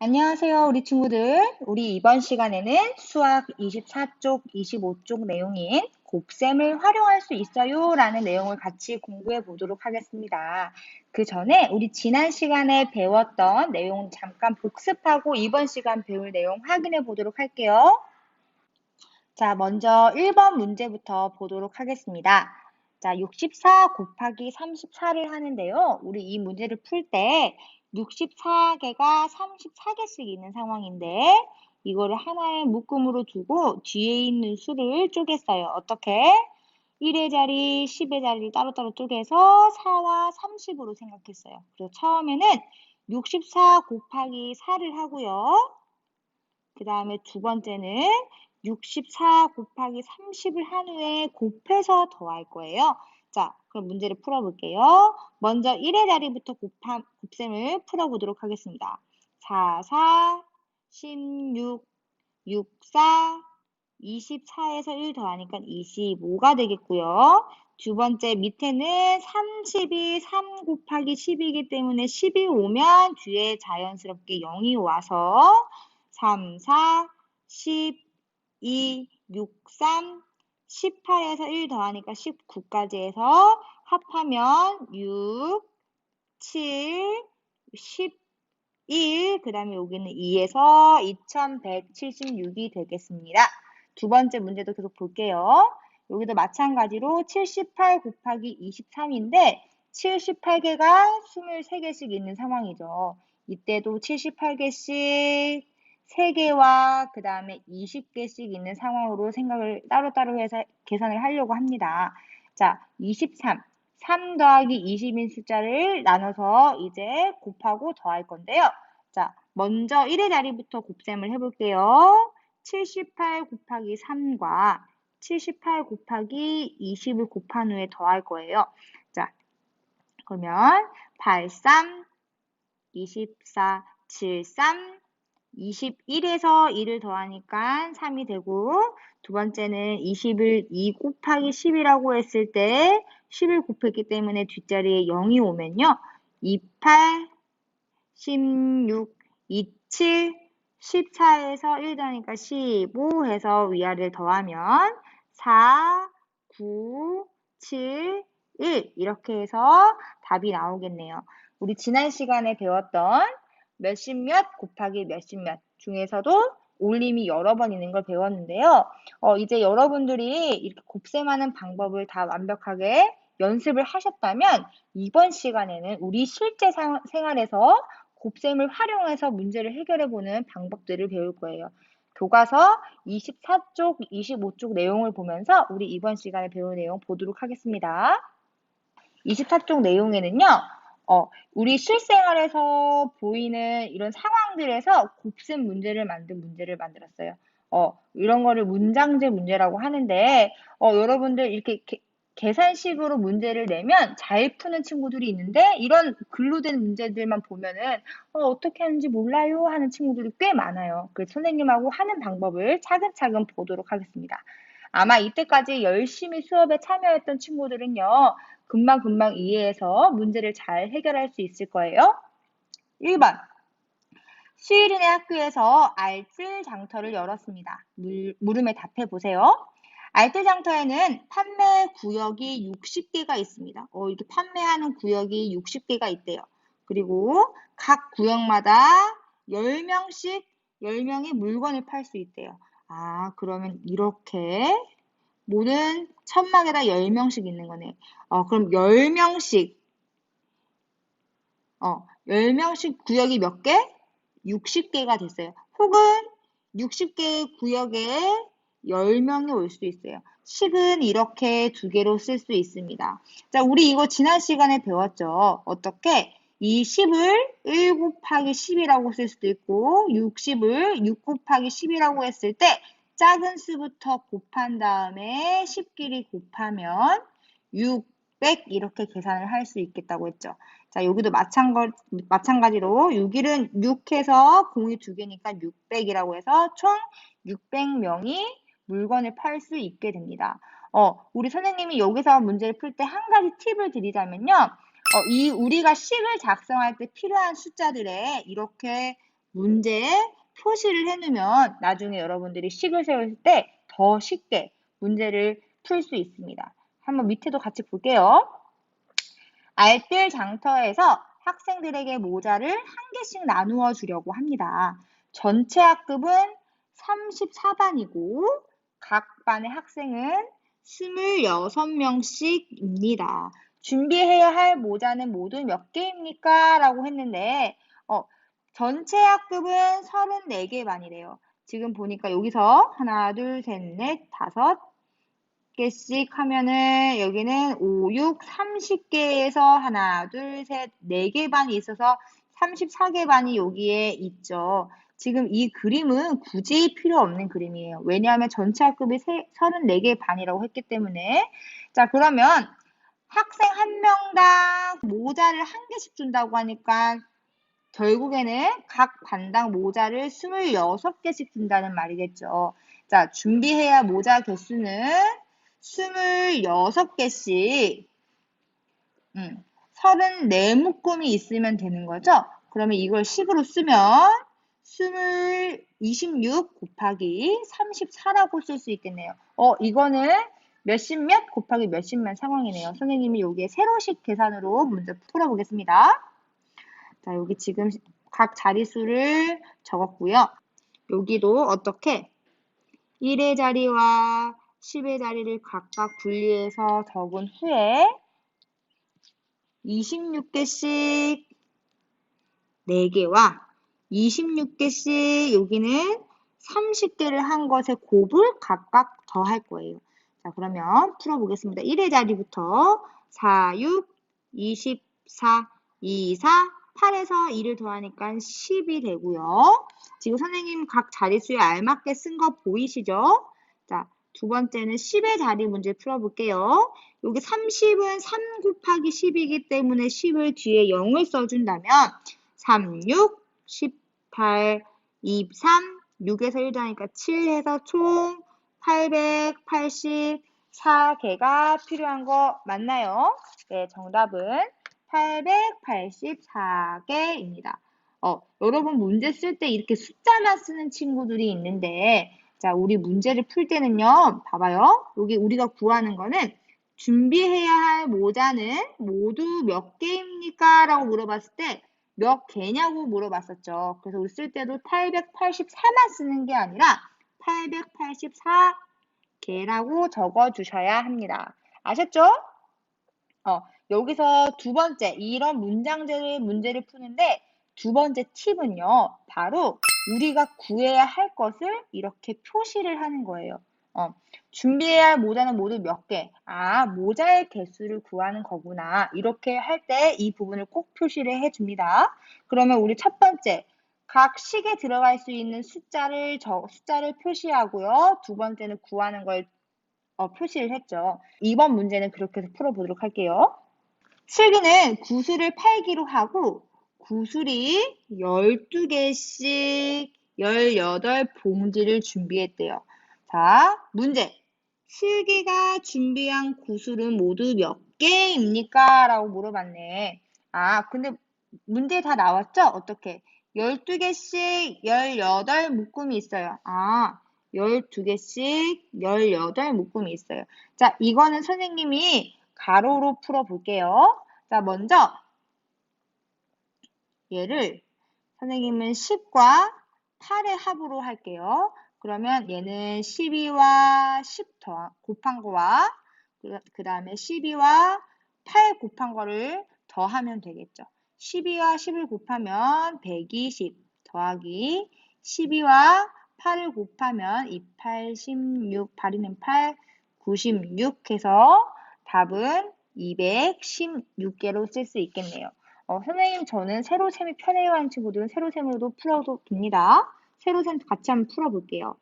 안녕하세요, 우리 친구들. 우리 이번 시간에는 수학 24쪽, 25쪽 내용인 곱셈을 활용할 수 있어요 라는 내용을 같이 공부해 보도록 하겠습니다. 그 전에 우리 지난 시간에 배웠던 내용 잠깐 복습하고 이번 시간 배울 내용 확인해 보도록 할게요. 자, 먼저 1번 문제부터 보도록 하겠습니다. 자, 64 곱하기 34를 하는데요. 우리 이 문제를 풀 때 64개가 34개씩 있는 상황인데 이거를 하나의 묶음으로 두고 뒤에 있는 수를 쪼갰어요. 어떻게? 1의 자리, 10의 자리를 따로따로 쪼개서 4와 30으로 생각했어요. 그래서 처음에는 64 곱하기 4를 하고요. 그 다음에 두 번째는 64 곱하기 30을 한 후에 곱해서 더할 거예요. 자, 그럼 문제를 풀어볼게요. 먼저 1의 자리부터 곱셈을 풀어보도록 하겠습니다. 4, 4, 16, 6, 4, 24에서 1 더하니까 25가 되겠고요. 두 번째 밑에는 30이 3 곱하기 10이기 때문에 10이 오면 뒤에 자연스럽게 0이 와서 3, 4, 12, 6, 3, 18에서 1 더하니까 19까지 해서 합하면 6, 7, 11, 그 다음에 여기는 2에서 2176이 되겠습니다. 두 번째 문제도 계속 볼게요. 여기도 마찬가지로 78 곱하기 23인데 78개가 23개씩 있는 상황이죠. 이때도 78개씩 3개와 그 다음에 20개씩 있는 상황으로 생각을 따로따로 해서 계산을 하려고 합니다. 자, 23. 3 더하기 20인 숫자를 나눠서 이제 곱하고 더할 건데요. 자, 먼저 1의 자리부터 곱셈을 해볼게요. 78 곱하기 3과 78 곱하기 20을 곱한 후에 더할 거예요. 자, 그러면 83, 24, 73, 21에서 2를 더하니까 3이 되고 두 번째는 20을 2 곱하기 10이라고 했을 때 10을 곱했기 때문에 뒷자리에 0이 오면요. 28, 16, 27, 14에서 1 더하니까 15 해서 위아래를 더하면 4, 9, 7, 1 이렇게 해서 답이 나오겠네요. 우리 지난 시간에 배웠던 몇십 몇 곱하기 몇십 몇 중에서도 올림이 여러 번 있는 걸 배웠는데요. 이제 여러분들이 이렇게 곱셈하는 방법을 다 완벽하게 연습을 하셨다면 이번 시간에는 우리 실제 생활에서 곱셈을 활용해서 문제를 해결해보는 방법들을 배울 거예요. 교과서 24쪽, 25쪽 내용을 보면서 우리 이번 시간에 배울 내용 보도록 하겠습니다. 24쪽 내용에는요. 우리 실생활에서 보이는 이런 상황들에서 곱셈 문제를 만들었어요. 이런 거를 문장제 문제라고 하는데, 여러분들 이렇게 계산식으로 문제를 내면 잘 푸는 친구들이 있는데, 이런 글로 된 문제들만 보면은, 어떻게 하는지 몰라요 하는 친구들이 꽤 많아요. 그래서 선생님하고 하는 방법을 차근차근 보도록 하겠습니다. 아마 이때까지 열심히 수업에 참여했던 친구들은요, 금방금방 이해해서 문제를 잘 해결할 수 있을 거예요. 1번. 수일이네 학교에서 알뜰 장터를 열었습니다. 물음에 답해 보세요. 알뜰 장터에는 판매 구역이 60개가 있습니다. 이렇게 판매하는 구역이 60개가 있대요. 그리고 각 구역마다 10명씩 10명이 물건을 팔 수 있대요. 그러면 이렇게 모든 천막에다 10명씩 있는 거네. 그럼 10명씩 10명씩 구역이 몇 개? 60개가 됐어요. 혹은 60개의 구역에 10명이 올 수 있어요. 식은 이렇게 두 개로 쓸 수 있습니다. 자, 우리 이거 지난 시간에 배웠죠. 어떻게? 이 10을 1 곱하기 10이라고 쓸 수도 있고 60을 6 곱하기 10이라고 했을 때 작은 수부터 곱한 다음에 10끼리 곱하면 600 이렇게 계산을 할 수 있겠다고 했죠. 자, 여기도 마찬가지로 6일은 6해서 공이 2개니까 600이라고 해서 총 600명이 물건을 팔 수 있게 됩니다. 우리 선생님이 여기서 문제를 풀 때 한 가지 팁을 드리자면요. 우리가 식을 작성할 때 필요한 숫자들에 이렇게 문제에 표시를 해놓으면 나중에 여러분들이 식을 세울 때 더 쉽게 문제를 풀 수 있습니다. 한번 밑에도 같이 볼게요. 알뜰 장터에서 학생들에게 모자를 한 개씩 나누어 주려고 합니다. 전체 학급은 34반이고 각 반의 학생은 26명씩입니다. 준비해야 할 모자는 모두 몇 개입니까? 라고 했는데 전체 학급은 34개 반이래요. 지금 보니까 여기서 하나, 둘, 셋, 넷, 다섯 개씩 하면은 여기는 5, 6, 30개에서 하나, 둘, 셋, 4개 반이 있어서 34개 반이 여기에 있죠. 지금 이 그림은 굳이 필요 없는 그림이에요. 왜냐하면 전체 학급이 34개 반이라고 했기 때문에. 자, 그러면 학생 한 명당 모자를 한 개씩 준다고 하니까 결국에는 각 반당 모자를 26개씩 준다는 말이겠죠. 자, 준비해야 모자 개수는 26개씩 34묶음이 있으면 되는 거죠. 그러면 이걸 식으로 쓰면 26 곱하기 34라고 쓸 수 있겠네요. 이거는 몇십 몇 곱하기 몇십 몇 상황이네요. 선생님이 여기에 세로식 계산으로 문제 풀어보겠습니다. 자, 여기 지금 각 자릿수를 적었고요. 여기도 어떻게 1의 자리와 10의 자리를 각각 분리해서 적은 후에 26개씩 4개와 26개씩 여기는 30개를 한 것의 곱을 각각 더할 거예요. 자, 그러면 풀어보겠습니다. 1의 자리부터 4, 6, 24, 2, 4, 8에서 2를 더하니까 10이 되고요. 지금 선생님 각 자릿수에 알맞게 쓴 거 보이시죠? 자, 두 번째는 10의 자리 문제 풀어볼게요. 여기 30은 3 곱하기 10이기 때문에 10을 뒤에 0을 써준다면 3, 6, 18, 23, 6에서 1 더하니까 7 해서 총 884개가 필요한 거 맞나요? 네, 정답은 884개입니다. 여러분 문제 쓸 때 이렇게 숫자만 쓰는 친구들이 있는데 자, 우리 문제를 풀 때는요. 봐봐요. 여기 우리가 구하는 거는 준비해야 할 모자는 모두 몇 개입니까? 라고 물어봤을 때 몇 개냐고 물어봤었죠. 그래서 우리 쓸 때도 884만 쓰는 게 아니라 884개라고 적어주셔야 합니다. 아셨죠? 여기서 두 번째, 이런 문제를 푸는데 두 번째 팁은요, 바로 우리가 구해야 할 것을 이렇게 표시를 하는 거예요. 준비해야 할 모자는 모두 몇 개? 모자의 개수를 구하는 거구나. 이렇게 할 때 이 부분을 꼭 표시를 해줍니다. 그러면 우리 첫 번째, 각 식에 들어갈 수 있는 숫자를 표시하고요. 두 번째는 구하는 걸 표시를 했죠. 이번 문제는 그렇게 해서 풀어보도록 할게요. 슬기는 구슬을 8기로 하고 구슬이 12개씩 18봉지를 준비했대요. 자, 문제. 슬기가 준비한 구슬은 모두 몇 개입니까? 라고 물어봤네. 근데 문제에 다 나왔죠? 어떻게? 12개씩 18묶음이 있어요. 12개씩 18묶음이 있어요. 자, 이거는 선생님이 가로로 풀어볼게요. 자, 먼저 얘를 선생님은 10과 8의 합으로 할게요. 그러면 얘는 12와 10 곱한 거와 그 다음에 12와 8 곱한 거를 더하면 되겠죠. 12와 10을 곱하면 120 더하기 12와 8을 곱하면 28, 16, 8이는 8, 96 해서 답은 216개로 쓸 수 있겠네요. 선생님 저는 세로셈이 편해요 하는 친구들은 세로셈으로도 풀어도 됩니다. 세로셈 같이 한번 풀어볼게요.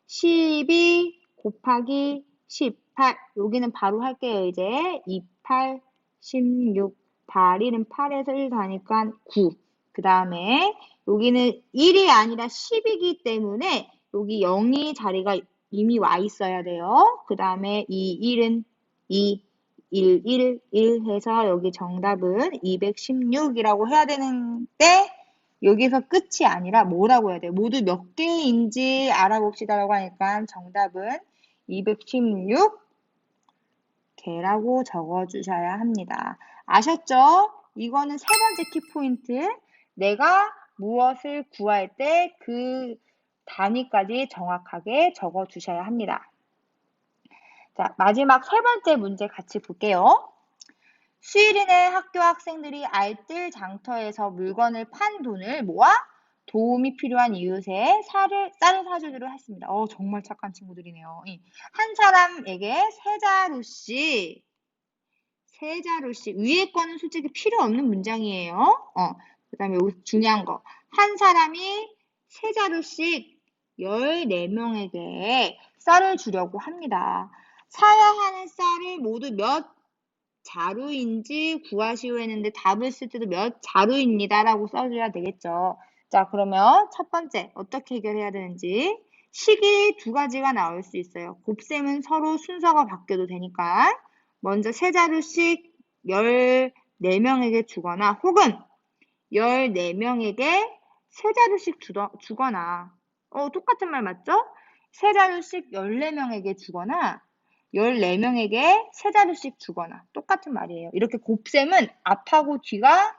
12 곱하기 18 여기는 바로 할게요. 이제 28, 16, 8이는 8에서 1 더하니까 9. 그 다음에 여기는 1이 아니라 10이기 때문에 여기 0이 자리가 이미 와 있어야 돼요. 그 다음에 이 1은 2, 1, 1, 1 해서 여기 정답은 216이라고 해야 되는데 여기서 끝이 아니라 뭐라고 해야 돼요? 모두 몇 개인지 알아봅시다라고 하니까 정답은 216개라고 적어주셔야 합니다. 아셨죠? 이거는 세 번째 키포인트. 내가 무엇을 구할 때 그 단위까지 정확하게 적어주셔야 합니다. 자, 마지막 세 번째 문제 같이 볼게요. 수일이네 학교 학생들이 알뜰 장터에서 물건을 판 돈을 모아 도움이 필요한 이웃에 쌀을 사주기로 했습니다. 정말 착한 친구들이네요. 한 사람에게 세 자루씩, 위에 거는 솔직히 필요 없는 문장이에요. 그 다음에 여기 중요한 거. 한 사람이 세 자루씩 14명에게 쌀을 주려고 합니다. 사야 하는 쌀을 모두 몇 자루인지 구하시오 했는데 답을 쓸 때도 몇 자루입니다 라고 써줘야 되겠죠. 자, 그러면 첫 번째 어떻게 해결해야 되는지. 식이 두 가지가 나올 수 있어요. 곱셈은 서로 순서가 바뀌어도 되니까 먼저 세 자루씩 14명에게 주거나 혹은 14명에게 세 자루씩 주거나 똑같은 말 맞죠? 세 자루씩 14명에게 주거나 14명에게 세 자루씩 주거나 똑같은 말이에요. 이렇게 곱셈은 앞하고 뒤가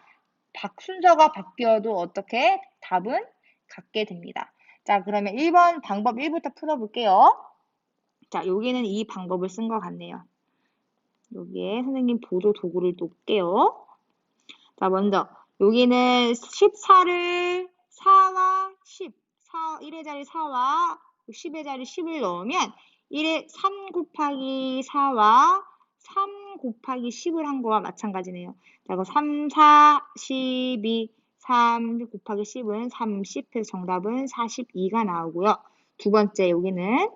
순서가 바뀌어도 어떻게 답은 같게 됩니다. 자, 그러면 1번 방법 1부터 풀어볼게요. 자, 여기는 이 방법을 쓴 것 같네요. 여기에 선생님 보조 도구를 놓을게요. 자, 먼저 여기는 14를 4와 10, 1의 자리 4와 10의 자리 10을 넣으면 1에 3 곱하기 4와 3 곱하기 10을 한 거와 마찬가지네요. 자, 그럼 3, 4, 12, 3 곱하기 10은 30, 그래서 정답은 42가 나오고요. 두 번째 여기는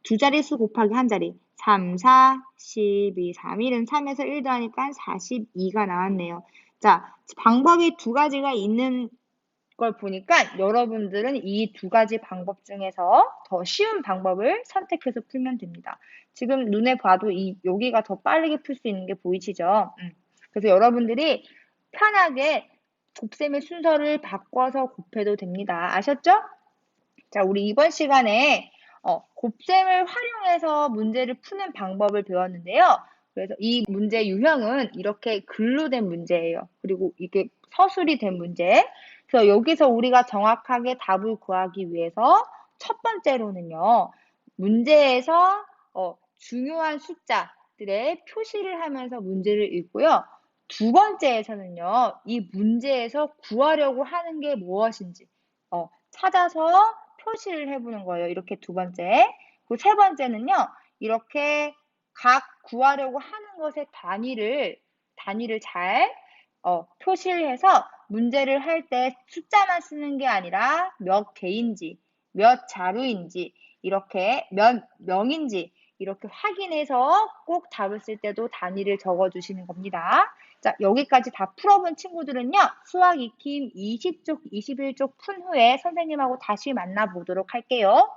두 자릿수 곱하기 한 자리 3, 4, 12, 3, 1은 3에서 1 더하니까 42가 나왔네요. 자, 방법이 두 가지가 있는 걸 보니까 여러분들은 이 두 가지 방법 중에서 더 쉬운 방법을 선택해서 풀면 됩니다. 지금 눈에 봐도 여기가 더 빠르게 풀 수 있는 게 보이시죠? 그래서 여러분들이 편하게 곱셈의 순서를 바꿔서 곱해도 됩니다. 아셨죠? 자, 우리 이번 시간에 곱셈을 활용해서 문제를 푸는 방법을 배웠는데요. 그래서 이 문제 유형은 이렇게 글로 된 문제예요. 그리고 이게 서술이 된 문제. 그래서 여기서 우리가 정확하게 답을 구하기 위해서 첫 번째로는요. 문제에서 중요한 숫자들의 표시를 하면서 문제를 읽고요. 두 번째에서는요. 이 문제에서 구하려고 하는 게 무엇인지 찾아서 표시를 해보는 거예요. 이렇게 두 번째. 그 세 번째는요. 이렇게 각 구하려고 하는 것의 단위를 잘 표시를 해서 문제를 할 때 숫자만 쓰는 게 아니라 몇 개인지, 몇 자루인지, 이렇게 몇 명인지 이렇게 확인해서 꼭 답을 쓸 때도 단위를 적어주시는 겁니다. 자, 여기까지 다 풀어본 친구들은요. 수학 익힘 20쪽, 21쪽 푼 후에 선생님하고 다시 만나보도록 할게요.